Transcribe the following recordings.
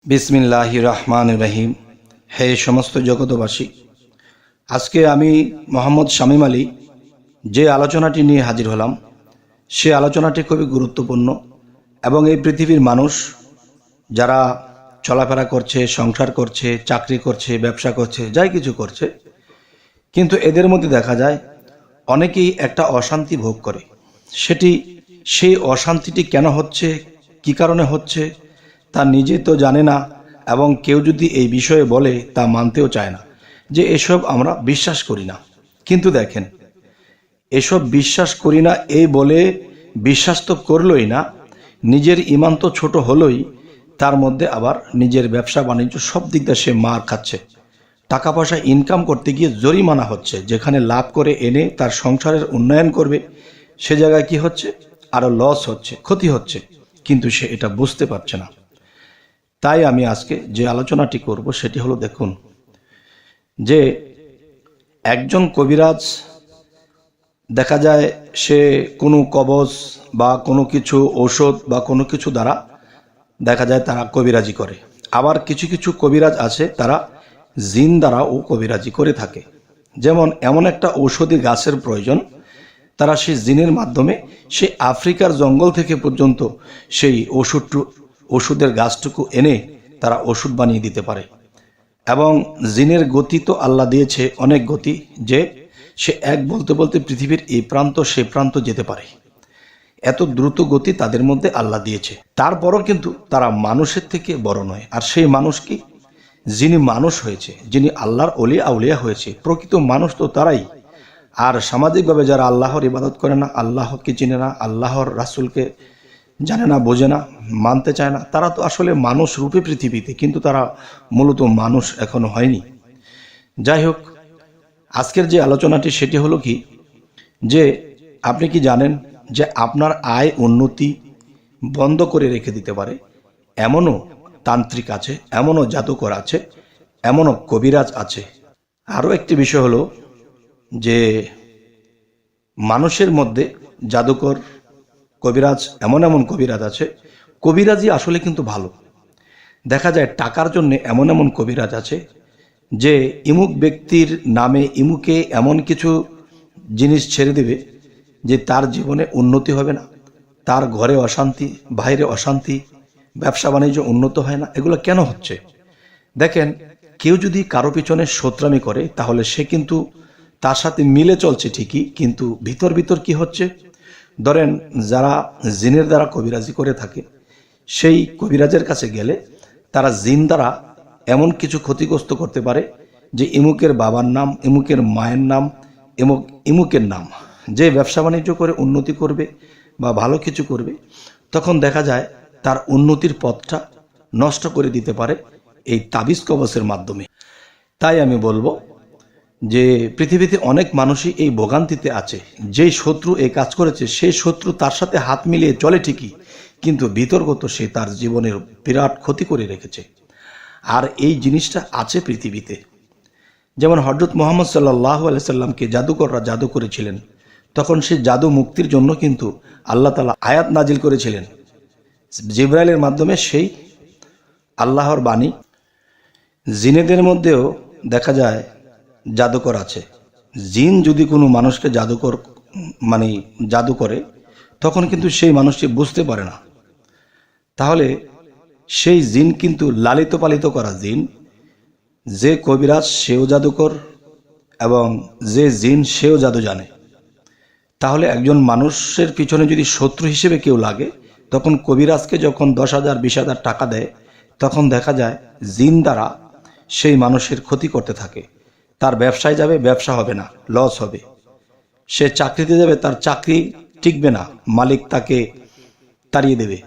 বিসমিল্লাহির রহমানির রহিম। হে সমস্ত জগতবাসী, আজকে আমি মোহাম্মদ শামীম আলী যে আলোচনাটি নিয়ে হাজির হলাম, সে আলোচনাটি খুবই গুরুত্বপূর্ণ এবং এই পৃথিবীর মানুষ যারা চলাফেরা করছে, সংসার করছে, চাকরি করছে, ব্যবসা করছে, যাই কিছু করছে, কিন্তু এদের মধ্যে দেখা যায় অনেকেই একটা অশান্তি ভোগ করে। সেই অশান্তিটি কেন হচ্ছে, কী কারণে হচ্ছে তা নিজে তো জানে না, এবং কেউ যদি এই বিষয়ে বলে তা মানতেও চায় না, যে এসব আমরা বিশ্বাস করি না। কিন্তু দেখেন, এসব বিশ্বাস করি না এই বলে বিশ্বাস তো করলই না, নিজের ঈমান তো ছোট হলোই, তার মধ্যে আবার নিজের ব্যবসা বাণিজ্য সব দিক দিয়ে সে মার খাচ্ছে। টাকা পয়সা ইনকাম করতে গিয়ে জরিমানা হচ্ছে, যেখানে লাভ করে এনে তার সংসারের উন্নয়ন করবে, সে জায়গায় কি হচ্ছে, আরও লস হচ্ছে, ক্ষতি হচ্ছে, কিন্তু সে এটা বুঝতে পারছে না। তাই আমি আজকে যে আলোচনাটি করব সেটি হলো, দেখুন যে একজন কবিরাজ দেখা যায় সে কোনো কবজ বা কোনো কিছু ঔষধ বা কোনো কিছু দ্বারা দেখা যায় তারা কবিরাজি করে। আবার কিছু কিছু কবিরাজ আছে তারা জিন দ্বারাও কবিরাজি করে থাকে। যেমন এমন একটা ঔষধি গাছের প্রয়োজন, তারা সেই জিনের মাধ্যমে সেই আফ্রিকার জঙ্গল থেকে পর্যন্ত সেই ওষুধের গাছটুকু এনে তারা ওষুধ বানিয়ে দিতে পারে। এবং জিনের গতি তো আল্লাহ দিয়েছে অনেক গতি, যে সে এক বলতে বলতে পৃথিবীর এই প্রান্ত সে প্রান্ত যেতে পারে, এত দ্রুত গতি তাদের মধ্যে আল্লাহ দিয়েছে। তারপরও কিন্তু তারা মানুষের থেকে বড় নয়। আর সেই মানুষ কি, যিনি মানুষ হয়েছে, যিনি আল্লাহর অলি আউলিয়া হয়েছে, প্রকৃত মানুষ তো তারাই। আর সামাজিকভাবে যারা আল্লাহর ইবাদত করে না, আল্লাহকে চিনে না, আল্লাহর রাসূলকে জানে না, বোঝে না, মানতে চায় না, তারা তো আসলে মানুষ রূপে পৃথিবীতে, কিন্তু তারা মূলত মানুষ এখনো হয়নি। যাই হোক, আজকের যে আলোচনাটি সেটি হলো কি, যে আপনি কি জানেন যে আপনার আয় উন্নতি বন্ধ করে রেখে দিতে পারে এমনও তান্ত্রিক আছে, এমনও জাদুকর আছে, এমনও কবিরাজ আছে। আরও একটি বিষয় হলো যে মানুষের মধ্যে জাদুকর, কবিরাজ, এমন এমন কবিরাজ আছে, কবিরাজি আসলে কিন্তু ভালো। দেখা যায় টাকার জন্য এমন এমন কবিরাজ আছে যে ইমুক ব্যক্তির নামে ইমুকে এমন কিছু জিনিস ছেড়ে দেবে যে তার জীবনে উন্নতি হবে না, তার ঘরে অশান্তি, বাইরে অশান্তি, ব্যবসা বাণিজ্য উন্নত হয় না। এগুলো কেন হচ্ছে? দেখেন, কেউ যদি কারো পিছনে শত্রামি করে তাহলে সে কিন্তু তার সাথে মিলে চলছে ঠিকই, কিন্তু ভিতর ভিতর কি হচ্ছে, ধরেন যারা জিনের দ্বারা কবিরাজি করে থাকে, সেই কবিরাজের কাছে গেলে তারা জিন দ্বারা এমন কিছু ক্ষতিগ্রস্ত করতে পারে যে ইমুকের বাবার নাম, ইমুকের মায়ের নাম, ইমুকের নাম, যে ব্যবসা বাণিজ্য করে উন্নতি করবে বা ভালো কিছু করবে, তখন দেখা যায় তার উন্নতির পথটা নষ্ট করে দিতে পারে এই তাবিজ কবচের মাধ্যমে। তাই আমি বলবো যে পৃথিবীতে অনেক মানুষই এই ভোগান্তিতে আছে। যেই শত্রু এই কাজ করেছে, সেই শত্রু তার সাথে হাত মিলিয়ে চলে ঠিকই, কিন্তু বিতর্কত সে তার জীবনের বিরাট ক্ষতি করে রেখেছে। আর এই জিনিসটা আছে পৃথিবীতে। যেমন হযরত মুহাম্মদ সাল্লাল্লাহু আলাইহি সাল্লামকে জাদুকররা জাদু করেছিলেন, তখন সে জাদু মুক্তির জন্য কিন্তু আল্লাহ তাআলা আয়াত নাজিল করেছিলেন জিবরাইলের মাধ্যমে, সেই আল্লাহর বাণী। জিনেদের মধ্যেও দেখা যায় জাদুকর আছে। জিন যদি কোনো মানুষকে জাদু করে, তখন কিন্তু সেই মানুষটি বুঝতে পারে না। তাহলে সেই জিন কিন্তু লালিত পালিত করা জিন। যে কবিরাজ সেও জাদুকর, এবং যে জিন সেও জাদু জানে। তাহলে একজন মানুষের পিছনে যদি শত্রু হিসেবে কেউ লাগে, তখন কবিরাজকে যখন 10,000 20,000 টাকা দেয়, তখন দেখা যায় জিন দ্বারা সেই মানুষের ক্ষতি করতে থাকে। তার ব্যবসায় যাবে, ব্যবসা হবে না, লস হবে। সে চাকরিতে যাবে, তার চাকরি টিকবে না, মালিক তাকে তাড়িয়ে দেবে।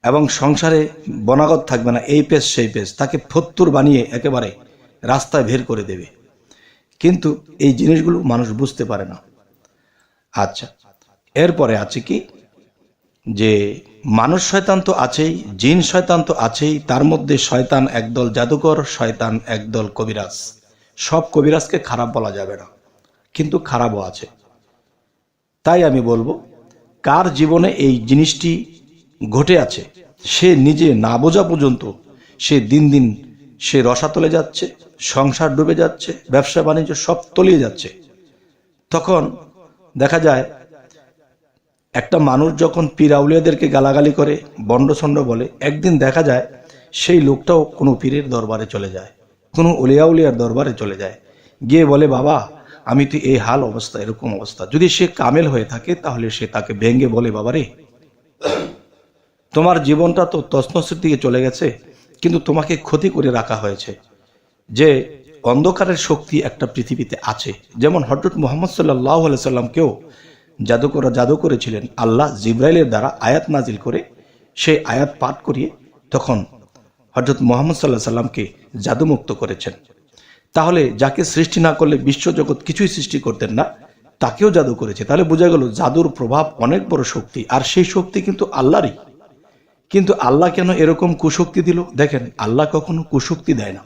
এবং সংসারে বনাগত থাকবে না, এই পেশ সেই পেশ, তাকে ফত্তুর বানিয়ে একেবারে রাস্তায় বের করে দেবে। কিন্তু এই জিনিসগুলো মানুষ বুঝতে পারে না। আচ্ছা, এরপরে আছে কি, যে মানুষ শয়তান তো আছেই, জিন শয়তান তো আছেই, তার মধ্যে শয়তান একদল জাদুকর, শয়তান একদল কবিরাজ। সব কবিরাজকে খারাপ বলা যাবে না, কিন্তু খারাপও আছে। তাই আমি বলবো, কার জীবনে এই জিনিসটি ঘটে আছে, সে নিজে না বোঝা পর্যন্ত সে দিন দিন সে রসাতলে যাচ্ছে, সংসার ডুবে যাচ্ছে, ব্যবসা বাণিজ্য সব তলিয়ে যাচ্ছে। তখন দেখা যায় একটা মানুষ যখন পীর আউলিয়াদেরকে গালাগালি করে, বন্ডছন্ড বলে, একদিন দেখা যায় সেই লোকটাও কোনো পীরের দরবারে চলে যায়, কোনো অলিয়া উলিয়ার দরবারে চলে যায়, গিয়ে বলে, বাবা আমি তো এই হাল অবস্থা, এরকম অবস্থা। যদি সে কামেল হয়ে থাকে তাহলে সে তাকে ব্যঙ্গে বলে, বাবা রে, তোমার জীবনটা তো তছনছের দিকে চলে গেছে, কিন্তু তোমাকে ক্ষতি করে রাখা হয়েছে। যে অন্ধকারের শক্তি একটা পৃথিবীতে আছে, যেমন হযরত মুহাম্মদ সাল্লাল্লাহু আলাইহি সাল্লামকেও জাদুকররা জাদু করেছিলেন, আল্লাহ জিবরাইলের দ্বারা আয়াত নাজিল করে সেই আয়াত পাঠ করিয়ে তখন হযরত মুহাম্মদ সাল্লাল্লাহু আলাইহি সাল্লামকে জাদুমুক্ত করেছেন। তাহলে যাকে সৃষ্টি না করলে বিশ্বজগৎ কিছুই সৃষ্টি করতেন না, তাকেও জাদু করেছে। তাহলে বোঝা গেল জাদুর প্রভাব অনেক বড় শক্তি, আর সেই শক্তি কিন্তু আল্লাহরই। কিন্তু আল্লাহ কেন এরকম কুশক্তি দিল? দেখেন, আল্লাহ কখনো কুশক্তি দেয় না।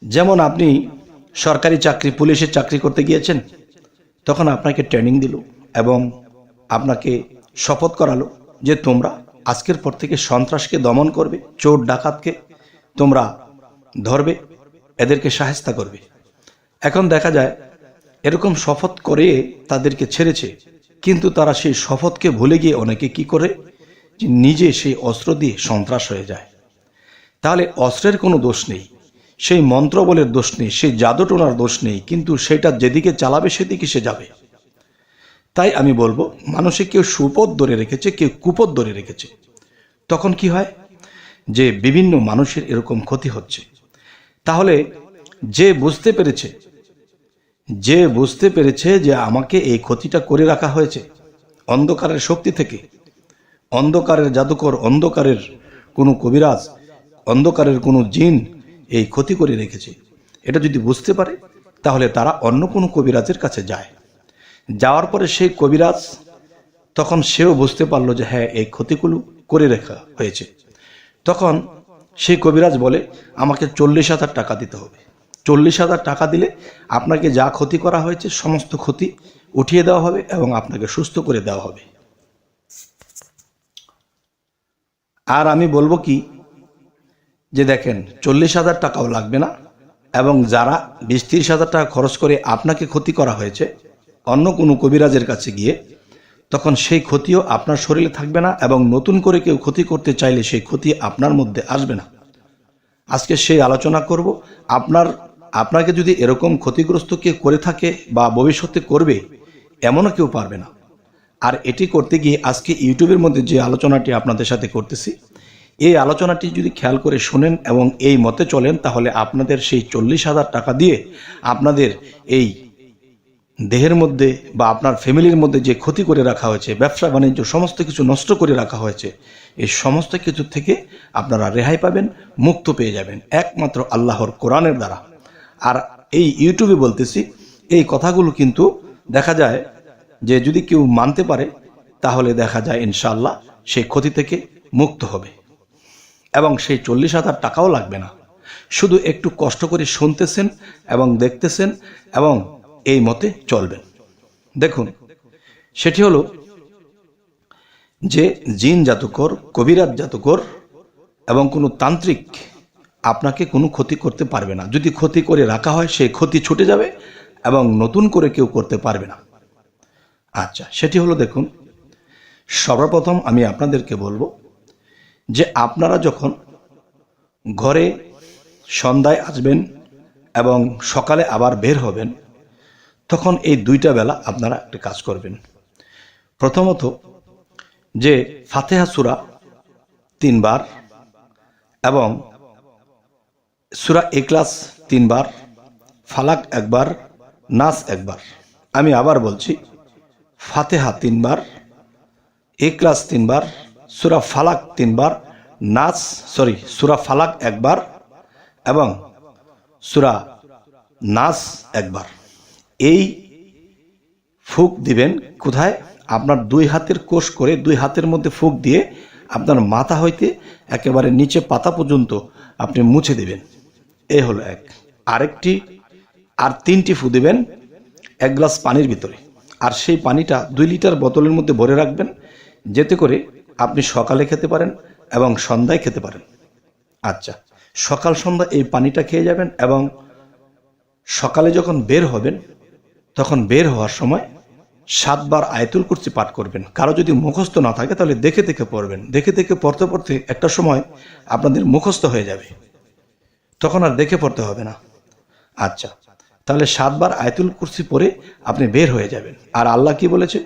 যেমন আপনি সরকারি চাকরি, পুলিশের চাকরি করতে গিয়েছেন, তখন আপনাকে ট্রেনিং দিল এবং আপনাকে শপথ করালো যে তোমরা আজকের পর থেকে সন্ত্রাসকে দমন করবে, চোর ডাকাতকে তোমরা ধরবে, এদেরকে শায়েস্তা করবে। এখন দেখা যায় এরকম শপথ করে তাদেরকে ছেড়েছে, কিন্তু তারা সেই শপথকে ভুলে গিয়ে অনেকে কি করে, যে নিজে সেই অস্ত্র দিয়ে সন্ত্রাস হয়ে যায়। তাহলে অস্ত্রের কোনো দোষ নেই, সেই মন্ত্রবলের দোষ নেই, সেই জাদুটোনার দোষ নেই, কিন্তু সেটা যেদিকে চালাবে সেদিকে সে যাবে। তাই আমি বলবো, মানুষে কেউ সুপথ ধরে রেখেছে, কেউ কুপথ ধরে রেখেছে। তখন কি হয় যে বিভিন্ন মানুষের এরকম ক্ষতি হচ্ছে। তাহলে যে বুঝতে পেরেছে যে আমাকে এই ক্ষতিটা করে রাখা হয়েছে অন্ধকারের শক্তি থেকে, অন্ধকারের জাদুকর, অন্ধকারের কোনো কবিরাজ, অন্ধকারের কোনো জিন এই ক্ষতি করে রেখেছে, এটা যদি বুঝতে পারে তাহলে তারা অন্য কোনো কবিরাজের কাছে যায়। যাওয়ার পরে সেই কবিরাজ তখন সেও বুঝতে পারলো যে হ্যাঁ, এই ক্ষতিগুলো করে রাখা হয়েছে। তখন সেই কবিরাজ বলে, আমাকে 40,000 টাকা দিতে হবে। 40,000 টাকা দিলে আপনাকে যা ক্ষতি করা হয়েছে সমস্ত ক্ষতি উঠিয়ে দেওয়া হবে এবং আপনাকে সুস্থ করে দেওয়া হবে। আর আমি বলবো কি, যে দেখেন 40,000 টাকাও লাগবে না, এবং যারা 20-30,000 টাকা খরচ করে আপনাকে ক্ষতি করা হয়েছে অন্য কোনো কবিরাজের কাছে গিয়ে, তখন সেই ক্ষতিও আপনার শরীরে থাকবে না, এবং নতুন করে কেউ ক্ষতি করতে চাইলে সেই ক্ষতি আপনার মধ্যে আসবে না। আজকে সেই আলোচনা করব। আপনাকে যদি এরকম ক্ষতিগ্রস্ত কেউ করে থাকে বা ভবিষ্যতে করবে, এমনও কেউ পারবে না। আর এটি করতে গিয়ে আজকে ইউটিউবের মধ্যে যে আলোচনাটি আপনাদের সাথে করতেছি, এই আলোচনাটি যদি খেয়াল করে শোনেন এবং এই মতে চলেন, তাহলে আপনাদের সেই 40,000 টাকা দিয়ে আপনাদের এই দেহের মধ্যে বা আপনার ফ্যামিলির মধ্যে যে ক্ষতি করে রাখা হয়েছে, ব্যবসা বাণিজ্য সমস্ত কিছু নষ্ট করে রাখা হয়েছে, এই সমস্ত কিছু থেকে আপনারা রেহাই পাবেন, মুক্ত পেয়ে যাবেন একমাত্র আল্লাহর কোরআনের দ্বারা। আর এই ইউটিউবে বলতেছি, এই কথাগুলো কিন্তু দেখা যায় যে যদি কেউ মানতে পারে তাহলে দেখা যায় ইনশাআল্লাহ সেই ক্ষতি থেকে মুক্ত হবে, এবং সেই 40,000 টাকাও লাগবে না। শুধু একটু কষ্ট করে শুনতেছেন এবং দেখতেছেন এবং এই মতে চলবেন। দেখুন, সেটি হলো যে জিন জাদুকর, কবিরাজ জাদুকর এবং কোনো তান্ত্রিক আপনাকে কোনো ক্ষতি করতে পারবে না। যদি ক্ষতি করে রাখা হয় সেই ক্ষতি ছুটে যাবে এবং নতুন করে কেউ করতে পারবে না। আচ্ছা, সেটি হলো, দেখুন, সর্বপ্রথম আমি আপনাদেরকে বলবো যে আপনারা যখন ঘরে সন্ধ্যায় আসবেন এবং সকালে আবার বের হবেন, তখন এই 2টা বেলা আপনারা একটা কাজ করবেন। প্রথমত, যে ফাতিহা সূরা 3 বার এবং সূরা ইখলাস 3 বার, ফালাক 1 বার, নাস 1 বার। আমি আবার বলছি, ফাতিহা 3 বার, ইখলাস 3 বার, সূরা ফালাক 3 বার, সূরা ফালাক 1 বার এবং সূরা নাস 1 বার। এই ফুক দিবেন কোথায়? আপনার 2 হাতের কোষ করে 2 হাতের মধ্যে ফুক দিয়ে আপনার মাথা হইতে একেবারে নিচে পাতা পর্যন্ত আপনি মুছে দিবেন। এই হলো এক। আর 3টি ফু দিবেন 1 গ্লাস পানির ভিতরে, আর সেই পানিটা 2 লিটার বোতলের মধ্যে ভরে রাখবেন, যাতে করে আপনি সকালে খেতে পারেন এবং সন্ধ্যায় খেতে পারেন। আচ্ছা, সকাল সন্ধ্যা এই পানিটা খেয়ে যাবেন এবং সকালে যখন বের হবেন তখন বের হওয়ার সময় 7 বার আয়াতুল কুরসি পাঠ করবেন। কারো যদি মুখস্থ না থাকে তাহলে দেখে দেখে পড়বেন। দেখে দেখে পড়তে পড়তে একটা সময় আপনাদের মুখস্থ হয়ে যাবে, তখন আর দেখে পড়তে হবে না। আচ্ছা, তাহলে 7 বার আয়াতুল কুরসি পড়ে আপনি বের হয়ে যাবেন। আর আল্লাহ কি বলেছে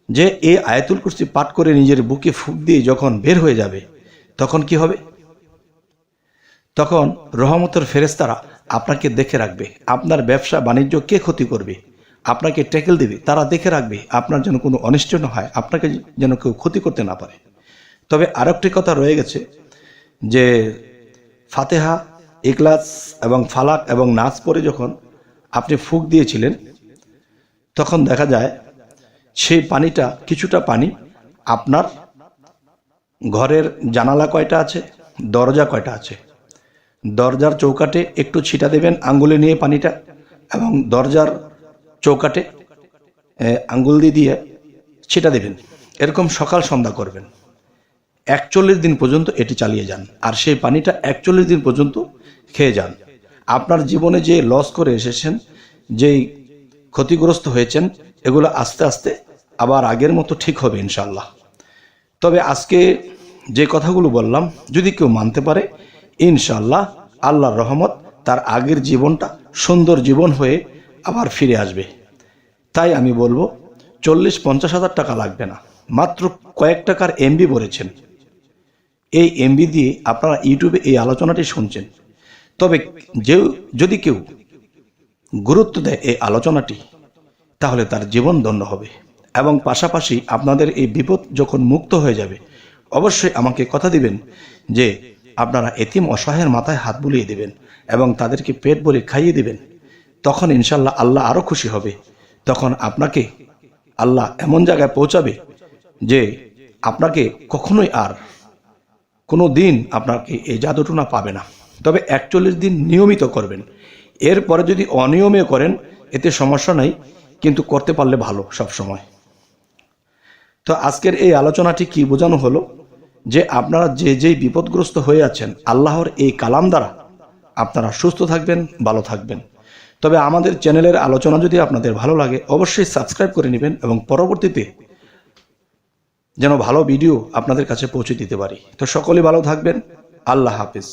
যে এই আয়াতুল কুরসি পাঠ করে নিজের বুকে ফুঁক দিয়ে যখন বের হয়ে যাবে তখন কি হবে? তখন রহমতের ফেরেশতারা আপনাকে দেখে রাখবে। আপনার ব্যবসা বাণিজ্য কে ক্ষতি করবে, আপনাকে ট্যাকেল দেবে, তারা দেখে রাখবে আপনার যেন কোনো অনিষ্ট না হয়, আপনাকে যেন কেউ ক্ষতি করতে না পারে। তবে আরেকটি কথা রয়ে গেছে যে ফাতেহা, ইখলাস এবং ফালাক এবং নাস পরে যখন আপনি ফুঁক দিয়েছিলেন তখন দেখা যায় সেই পানিটা, কিছুটা পানি আপনার ঘরের জানালা কয়টা আছে, দরজা কয়টা আছে, দরজার চৌকাটে একটু ছিটা দেবেন আঙ্গুলে নিয়ে পানিটা, এবং দরজার চৌকাটে আঙ্গুল দিয়ে ছিটা দেবেন। এরকম সকাল সন্ধ্যা করবেন। 41 দিন পর্যন্ত এটি চালিয়ে যান, আর সেই পানিটা 41 দিন পর্যন্ত খেয়ে যান। আপনার জীবনে যে লস করে এসেছেন, যেই ক্ষতিগ্রস্ত হয়েছেন, এগুলো আস্তে আস্তে আবার আগের মতো ঠিক হবে ইনশাল্লাহ। তবে আজকে যে কথাগুলো বললাম যদি কেউ মানতে পারে, ইনশাল্লাহ আল্লাহর রহমত তার আগের জীবনটা সুন্দর জীবন হয়ে আবার ফিরে আসবে। তাই আমি বলবো 40-50 হাজার টাকা লাগবে না, মাত্র কয়েক টাকার এমবি ভরেছেন। এই এমবি দিয়ে আপনারা ইউটিউবে এই আলোচনাটি শুনছেন। তবে যদি কেউ গুরুত্ব দেয় এই আলোচনাটি, তাহলে তার জীবন ধন্য হবে। এবং পাশাপাশি আপনাদের এই বিপদ যখন মুক্ত হয়ে যাবে, অবশ্যই আমাকে কথা দিবেন যে আপনারা এতিম অসহায়ের মাথায় হাত বুলিয়ে দিবেন এবং তাদেরকে পেট ভরে খাইয়ে দিবেন। তখন ইনশাল্লাহ আল্লাহ আরও খুশি হবে। তখন আপনাকে আল্লাহ এমন জায়গায় পৌঁছাবে যে আপনাকে কখনোই আর কোনো দিন আপনাকে এই জাদুটনা পাবে না। তবে 41 দিন নিয়মিত করবেন। এরপরে যদি অনিয়মে করেন এতে সমস্যা নাই, কিন্তু করতে পারলে ভালো সব সময়। তো আজকের এই আলোচনাটি কি বোঝানো হলো যে আপনারা যেই বিপদগ্রস্ত হয়ে আছেন, আল্লাহর এই কালাম দ্বারা আপনারা সুস্থ থাকবেন, ভালো থাকবেন। তবে আমাদের চ্যানেলের আলোচনা যদি আপনাদের ভালো লাগে অবশ্যই সাবস্ক্রাইব করে নেবেন এবং পরবর্তীতে যেন ভালো ভিডিও আপনাদের কাছে পৌঁছে দিতে পারি। তো সকলেই ভালো থাকবেন। আল্লাহ হাফেজ।